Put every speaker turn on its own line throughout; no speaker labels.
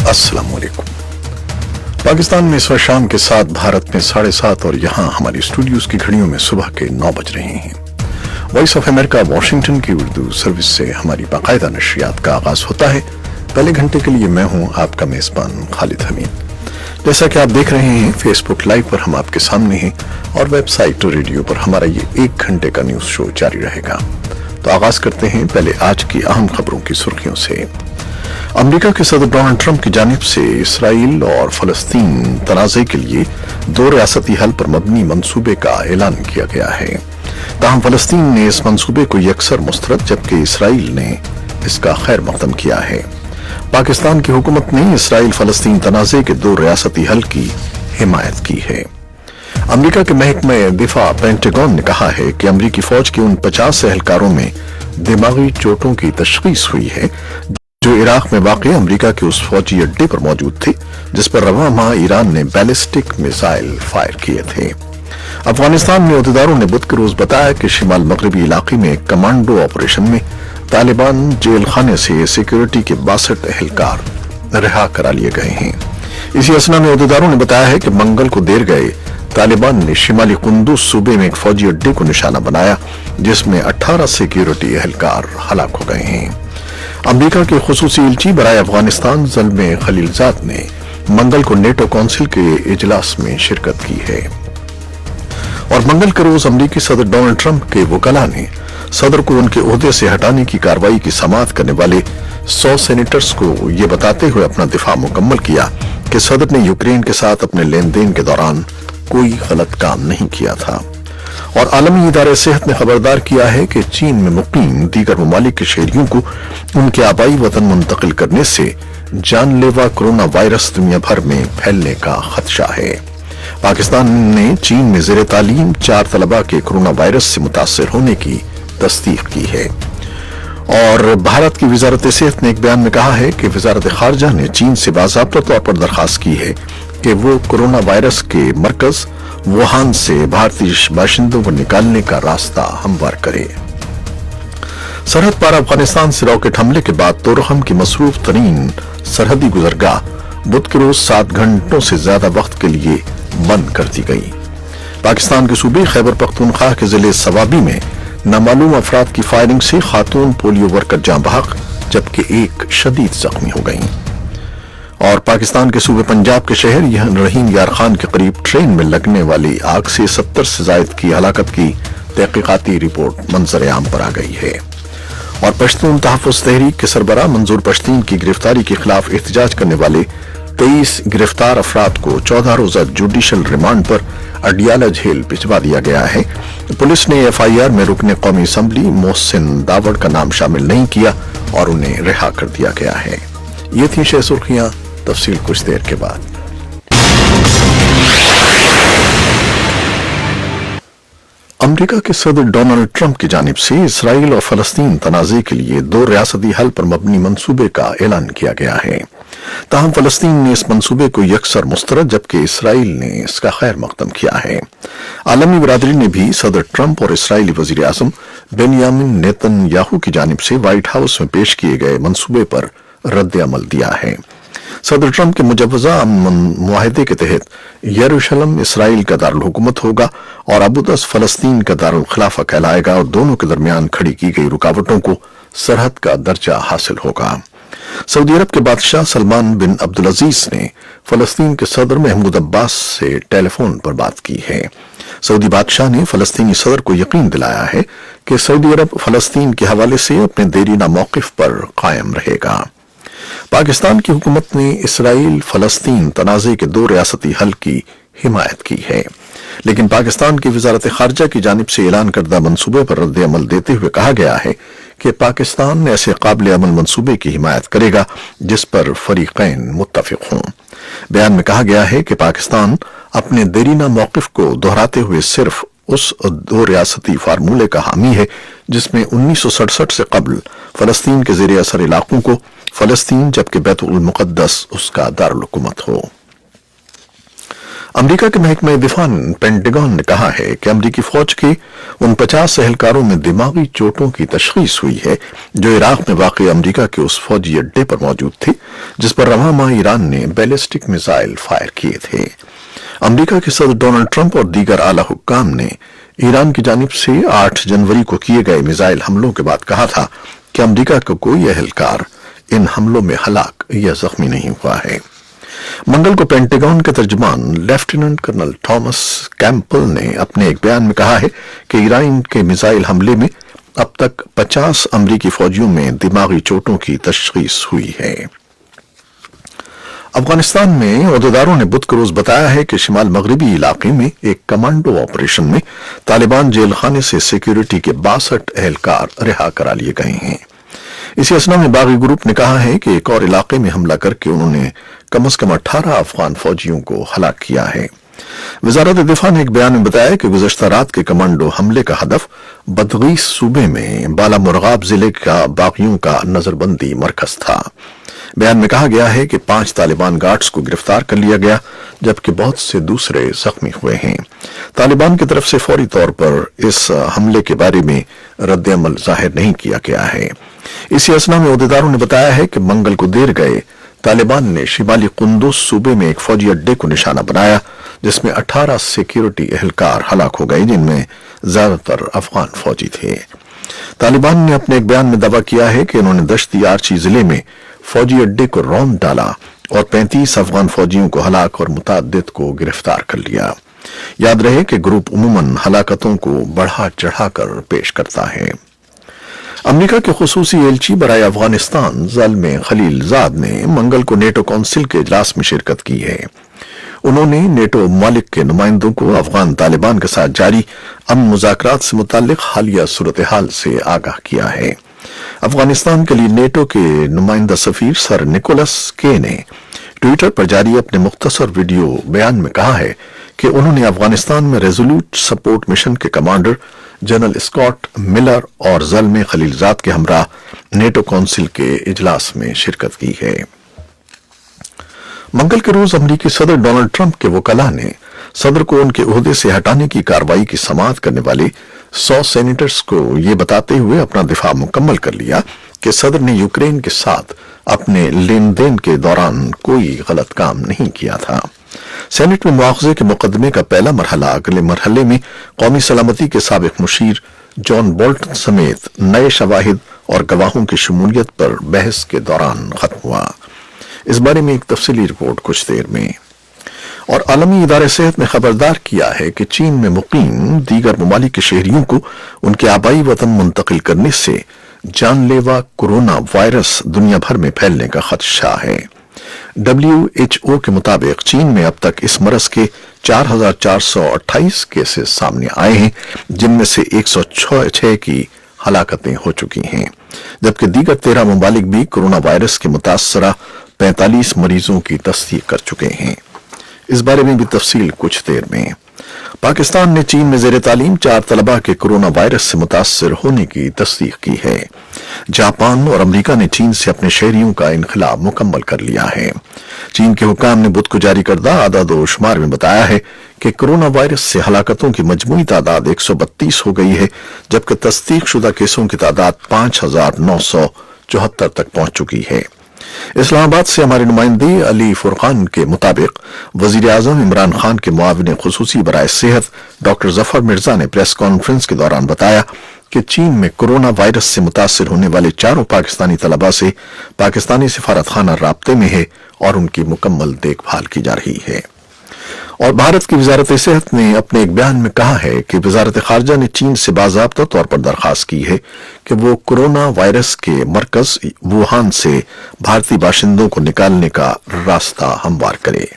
अस्सलाम वालेकुम। पाकिस्तान में इस वक्त शाम के 7, भारत में 7:30 और यहाँ हमारी स्टूडियोज की घड़ियों में सुबह के 9 बज रहे हैं। वॉइस ऑफ अमेरिका वाशिंगटन की उर्दू सर्विस से हमारी बाकायदा नशरियात का आगाज होता है। पहले घंटे के लिए मैं हूँ आपका मेजबान खालिद हमीद। जैसा कि आप देख रहे हैं, फेसबुक लाइव पर हम आपके सामने हैं और वेबसाइट और रेडियो पर हमारा ये 1 घंटे का न्यूज शो जारी रहेगा। तो आगाज करते हैं पहले आज की अहम खबरों की सुर्खियों से। अमेरिका के सदर डोनाल्ड ट्रंप की जानिब से इसराइल और फलस्तीन तनाज़े के लिए 2 रियासती हल पर मबनी मंसूबे का ऐलान किया गया है। ताहम फलस्तीन ने इस मंसूबे को यकसर मुस्तरद, जबकि इसराइल ने इसका खैर मकदम किया है। पाकिस्तान की हुकूमत ने इसराइल फलस्तीन तनाज़े के 2 रियासती हल की हिमायत की है। अमेरिका के महकमे दिफा पेंटागन ने कहा है कि अमेरिकी फौज के उन 50 एहलकारों में दिमागी चोटों की तशखीस हुई है जो इराक में वाक़ अमेरिका के उस फौजी अड्डे पर मौजूद थे जिस पर रवा माह ईरान ने बैलिस्टिक मिसाइल फायर किए थे। अफगानिस्तान में अहदेदारों ने बुध के रोज बताया कि शिमाल मगरबी इलाके में एक कमांडो ऑपरेशन में तालिबान जेल खाने से सिक्योरिटी के 62 एहलकार रिहा करा लिए गए हैं। इसी असना में अहदेदारों ने बताया है कि मंगल को देर गए तालिबान ने शिमाली कुंदूज सूबे में एक फौजी अड्डे को निशाना बनाया जिसमें 18 सिक्योरिटी एहलकार हलाक हो गए हैं। अमेरिका के खुसूसी इल्ची बराए अफगानिस्तान ज़ल्मे खलीलजाद ने मंगल को नेटो काउंसिल के इजलास में शिरकत की है। और मंगल के रोज अमेरिकी सदर डोनाल्ड ट्रंप के वकला ने सदर को उनके ओहदे से हटाने की कार्रवाई की समाअत करने वाले 100 सेनेटर्स को ये बताते हुए अपना दिफा मुकम्मल किया कि सदर ने यूक्रेन के साथ अपने लेन देन के दौरान कोई गलत काम नहीं किया था। और आलमी इदारे सेहत ने खबरदार किया है कि चीन में मुकीम दीगर ममालिक के शहरियों को उनके आबाई वतन मुंतकिल करने से जानलेवा कोरोना वायरस दुनिया भर में फैलने का खदशा है। पाकिस्तान ने चीन में ज़ेरे तालीम 4 तलबा के कोरोना वायरस से मुतासर होने की तस्दीक की है। और भारत की वजारत सेहत ने एक बयान में कहा है कि वजारत खारजा ने चीन से बाज़ाब्ता तौर पर दरखास्त की है कि वो कोरोना वायरस के मरकज वुहान से भारतीय बाशिंदों को निकालने का रास्ता हमवार करे। सरहद पार अफगानिस्तान से रॉकेट हमले के बाद तोरहम की मसरूफ तरीन सरहदी गुजरगाह बुध के रोज 7 घंटों से ज्यादा वक्त के लिए बंद कर दी गई। पाकिस्तान के सूबे खैबर पख्तूनख्वा के जिले सवाबी में नामालूम अफराद की फायरिंग से खातून पोलियो वर्कर जाँ बहक जबकि एक शदीद जख्मी हो गई। और पाकिस्तान के सूबे पंजाब के शहर रहीम यार खान के करीब ट्रेन में लगने वाली आग से 70 से जायद की हलाकत की तहकीकाती रिपोर्ट मंजर आम पर आ गई है। और पश्तून तहफ़्फ़ुज़ तहरीक के सरबराह मंजूर पश्तीन की गिरफ्तारी के खिलाफ एहतजाज करने वाले 23 गिरफ्तार अफराद को 14 रोजा जुडिशल रिमांड पर अडियाला जेल भिजवा दिया गया है। पुलिस ने FIR में रुकने कौमी असम्बली मोहसिन दावड़ का नाम शामिल नहीं किया और उन्हें रिहा कर दिया गया है। ये थी शह सुर्खियां, तफसील कुछ देर के बाद। अमेरिका के सदर डोनाल्ड ट्रंप की जानिब से इसराइल और फलस्तीन तनाज़े के लिए 2 रियासती हल पर मबनी मंसूबे का ऐलान किया गया है। ताहम फलस्तीन ने इस मंसूबे को यकसर मुस्तरद, जबकि इसराइल ने इसका खैर मकदम किया है। आलमी बरादरी ने भी सदर ट्रंप और इसराइली वजीर आज़म बेंयामिन नेतन्याहू की जानिब से व्हाइट हाउस में पेश किए गए मंसूबे पर रद्द अमल दिया है। सदर ट्रंप के मुजव्वज़ा अमन मुआहदे के तहत यरूशलेम इसराइल का दारुल हुकूमत होगा और अबूदस फलस्तीन का दारुल खिलाफा कहलाएगा और दोनों के दरमियान खड़ी की गई रुकावटों को सरहद का दर्जा हासिल होगा। सऊदी अरब के बादशाह सलमान बिन अब्दुल अजीज ने फलस्तीन के सदर महमूद अब्बास से टेलीफोन पर बात की है। सऊदी बादशाह ने फलस्तीनी सदर को यकीन दिलाया है कि सऊदी अरब फलस्तीन के हवाले से अपने देरीना मौक़िफ़ पर कायम रहेगा। पाकिस्तान की हुकूमत ने इसराइल फलस्तीन तनाज़े के 2 रियासती हल की हिमायत की है, लेकिन पाकिस्तान की वजारत खारजा की जानिब से ऐलान करदा मंसूबे पर रद्द अमल देते हुए कहा गया है कि पाकिस्तान ऐसे काबिल अमल मंसूबे की हिमायत करेगा जिस पर फरीक़ैन मुत्तफ़िक़ हों। बयान में कहा गया है कि पाकिस्तान अपने देरीना मौक़िफ़ को दोहराते हुए सिर्फ उस 2 रियासती फार्मूले का हामी है जिसमें 1967 से कबल फलस्तीन के ज़ेरे असर इलाकों को फलस्तीन जबकि बैतुल मुक़द्दस उसका दारुल हुकूमत हो। अमेरिका के महकमे दिफा पेंटागन ने कहा है कि अमेरिकी फौज के उन 50 एहलकारों में दिमागी चोटों की तशखीस हुई है जो इराक में वाक़ अमेरिका के उस फौजी अड्डे पर मौजूद थे जिस पर रवां माह ईरान ने बैलिस्टिक मिसाइल फायर किए थे। अमेरिका के सदर डोनाल्ड ट्रंप और दीगर आला हुक्काम ने ईरान की जानिब से 8 जनवरी को किए गए मिसाइल हमलों के बाद कहा था कि अमेरिका का कोई एहलकार इन हमलों में हलाक या जख्मी नहीं हुआ है। मंगल को पेंटागन के तर्जुमान लेफ्टिनेंट कर्नल थॉमस कैंपबेल ने अपने एक बयान में कहा है कि ईरान के मिसाइल हमले में अब तक 50 अमेरिकी फौजियों में दिमागी चोटों की तशखीस हुई है। अफगानिस्तान में ओहदेदारों ने बुध को रोज बताया है कि शिमाल मगरबी इलाके में एक कमांडो ऑपरेशन में तालिबान जेल खाने से सिक्योरिटी के 62 एहलकार रिहा करा लिए गए हैं। इसी असना में बागी ग्रुप ने कहा है कि एक और इलाके में हमला करके उन्होंने कम से कम 18 अफगान फौजियों को हलाक किया है। वजारत दिफा ने एक बयान में बताया कि गुज़श्ता रात के कमांडो हमले का हदफ बदगीस सूबे में बाला मुरगाब जिले का बागियों का नजरबंदी मरकज था। बयान में कहा गया है कि 5 तालिबान गार्ड्स को गिरफ्तार कर लिया गया जबकि बहुत से दूसरे जख्मी हुए हैं। तालिबान की तरफ से फौरी तौर पर इस हमले के बारे में रद्द-ए-अमल जाहिर नहीं किया गया है। इसी असना में ओहदेदारों ने बताया है कि मंगल को देर गए तालिबान ने शिमाली कुंदुज सूबे में एक फौजी अड्डे को निशाना बनाया जिसमें 18 सिक्योरिटी एहलकार हलाक हो गए जिनमें ज्यादातर अफगान फौजी थे। तालिबान ने अपने एक बयान में दावा किया है कि उन्होंने दश्ती आर्ची जिले में फौजी अड्डे को रौंद डाला और 35 अफगान फौजियों को हलाक और मुतअद्दिद को गिरफ्तार कर लिया। याद रहे कि ग्रुप उमूमन हलाकतों को बढ़ा चढ़ाकर पेश करता है। अमेरिका के खुसूसी एलची बराए अफगानिस्तान ज़ल्मे खलीलजाद ने मंगल को नेटो काउंसिल के इजलास में शिरकत की है। उन्होंने नेटो ममालिक के नुमाइंदों को अफगान तालिबान के साथ जारी अमन मुज़ाकरात से मुताल्लिक हालिया सूरत हाल से आगाह किया है। अफगानिस्तान के लिए नेटो के नुमाइंदा सफीर सर निकोलस के ने ट्विटर पर जारी अपने मुख्तसर वीडियो बयान में कहा है कि उन्होंने अफगानिस्तान में रेजोल्यूट सपोर्ट मिशन के कमांडर जनरल स्कॉट मिलर और ज़ल्मे खलीलजाद के हमरा नेटो काउंसिल के इजलास में शिरकत की है। मंगल के रोज अमेरिकी सदर डोनाल्ड ट्रंप के वकला ने सदर को उनके ओहदे से हटाने की कार्रवाई की समाअत करने वाले 100 सेनेटर्स को ये बताते हुए अपना दिफा मुकम्मल कर लिया कि सदर ने यूक्रेन के साथ अपने लेन देन के दौरान कोई गलत काम नहीं किया था। सेनेट में मुआवजे के मुकदमे का पहला मरहला अगले मरहले में कौमी सलामती के साबिक मुशीर जॉन बोल्टन समेत नए शवाहिद और गवाहों की शमूलियत पर बहस के दौरान खत्म हुआ। इस बारे में एक तफसीली रिपोर्ट कुछ देर में। और आलमी इदारे सेहत ने खबरदार किया है कि चीन में मुकीम दीगर ममालिक के शहरियों को उनके आबाई वतन मुंतकिल करने से जानलेवा कोरोना वायरस दुनिया भर में फैलने का खदशा है। WHO के मुताबिक चीन में अब तक इस मरज के 4,428 केसेस सामने आए हैं जिनमें से 106 की हलाकतें हो चुकी हैं जबकि दीगर 13 ममालिक भी कोरोना वायरस के मुतासरा 45 मरीजों की तस्दीक कर चुके हैं। इस बारे में भी तफसील कुछ देर में। पाकिस्तान ने चीन में ज़ेर तालीम 4 तलबा के कोरोना वायरस से मुतासर होने की तस्दीक की है। जापान और अमेरिका ने चीन से अपने शहरियों का इनखला मुकम्मल कर लिया है। चीन के हुकाम ने बुध को जारी करदा आदाद व शुमार में बताया है कि कोरोना वायरस से हलाकतों की मजमूई तादाद 132 हो गई है जबकि तस्दीक शुदा केसों की तादाद 5,974 तक पहुंच चुकी है। इस्लामाबाद से हमारे नुमाइंदे अली फुरकान के मुताबिक वजीर आजम इमरान खान के मुआविन खुसूसी बराए सेहत डॉक्टर जफर मिर्जा ने प्रेस कॉन्फ्रेंस के दौरान बताया कि चीन में कोरोना वायरस से मुतासिर होने वाले 4 पाकिस्तानी तलबा से पाकिस्तानी सिफारत खाना राब्ते में है और उनकी मुकम्मल देखभाल की जा रही है। और भारत की वजारत सेहत ने अपने एक बयान में कहा है कि वजारत खारजा ने चीन से बाज़ाब्ता तौर पर दरखास्त की है कि वो कोरोना वायरस के मरकज वुहान से भारतीय बाशिंदों को निकालने का रास्ता हमवार करे।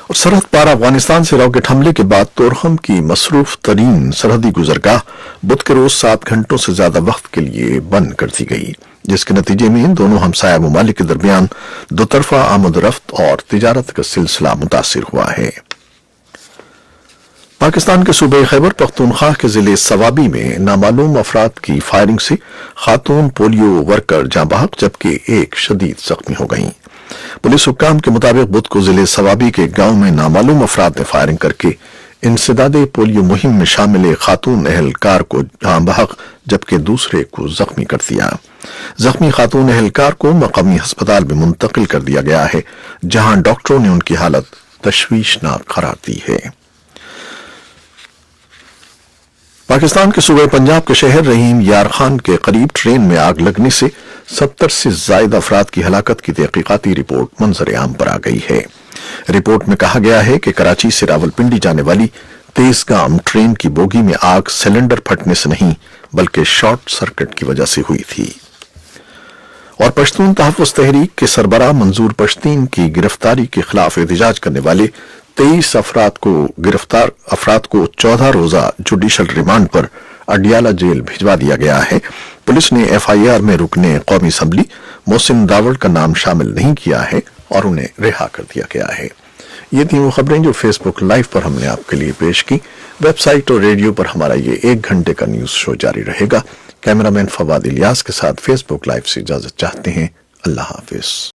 और सरहद पार अफगानिस्तान से रॉकेट हमले के बाद तोरखम की मसरूफ तरीन सरहदी गुजरगाह बुध के रोज 7 घंटों से ज्यादा वक्त के लिए बंद कर दी गई जिसके नतीजे में दोनों हमसाया ममालिक के दरमियान दोतरफा आमद-ओ-रफ्त और तिजारत का सिलसिला मुतासिर हुआ है। पाकिस्तान के सूबे खैबर पख्तूनख्वा के जिले सवाबी में नामालूम अफराद की फायरिंग से खातून पोलियो वर्कर जाँ बहक जबकि एक शदीद जख्मी हो गईं। पुलिस हुक्काम के मुताबिक बुध को जिले सवाबी के गांव में नामालूम अफराद ने फायरिंग करके इंसदादे पोलियो मुहिम में शामिल एक खातून एहलकार को जहां बहक जबकि दूसरे को जख्मी कर दिया। जख्मी खातून एहलकार को मकामी अस्पताल में मुंतकिल कर दिया गया है, जहां डॉक्टरों ने उनकी हालत तशवीशनाक करार दी है। पाकिस्तान के सूबे पंजाब के शहर रहीम यार खान के करीब ट्रेन में आग लगने से 70 से ज्यादा अफराद की हलाकत की तहकीकाती रिपोर्ट मंजर आम पर आ गई है। रिपोर्ट में कहा गया है कि कराची से रावलपिंडी जाने वाली तेजगाम ट्रेन की बोगी में आग सिलेंडर फटने से नहीं बल्कि शॉर्ट सर्किट की वजह से हुई थी। और पश्तून तहफ़्फ़ुज़ तहरीक के सरबराह मंजूर पश्तीन की गिरफ्तारी के खिलाफ एहतजाज करने वाले 23 अफराद को 14 रोजा जुडिशल रिमांड पर अडियाला जेल भिजवा दिया गया है। पुलिस ने FIR में रुकने कौमी असम्बली मोहसिन दावड़ का नाम शामिल नहीं किया है और उन्हें रिहा कर दिया गया है। ये थी वो खबरें जो फेसबुक लाइव पर हमने आपके लिए पेश की। वेबसाइट और रेडियो पर हमारा ये 1 घंटे का न्यूज शो जारी रहेगा। कैमरामैन फवाद इलियास के साथ फेसबुक लाइव से इजाजत चाहते हैं। अल्लाह हाफिज।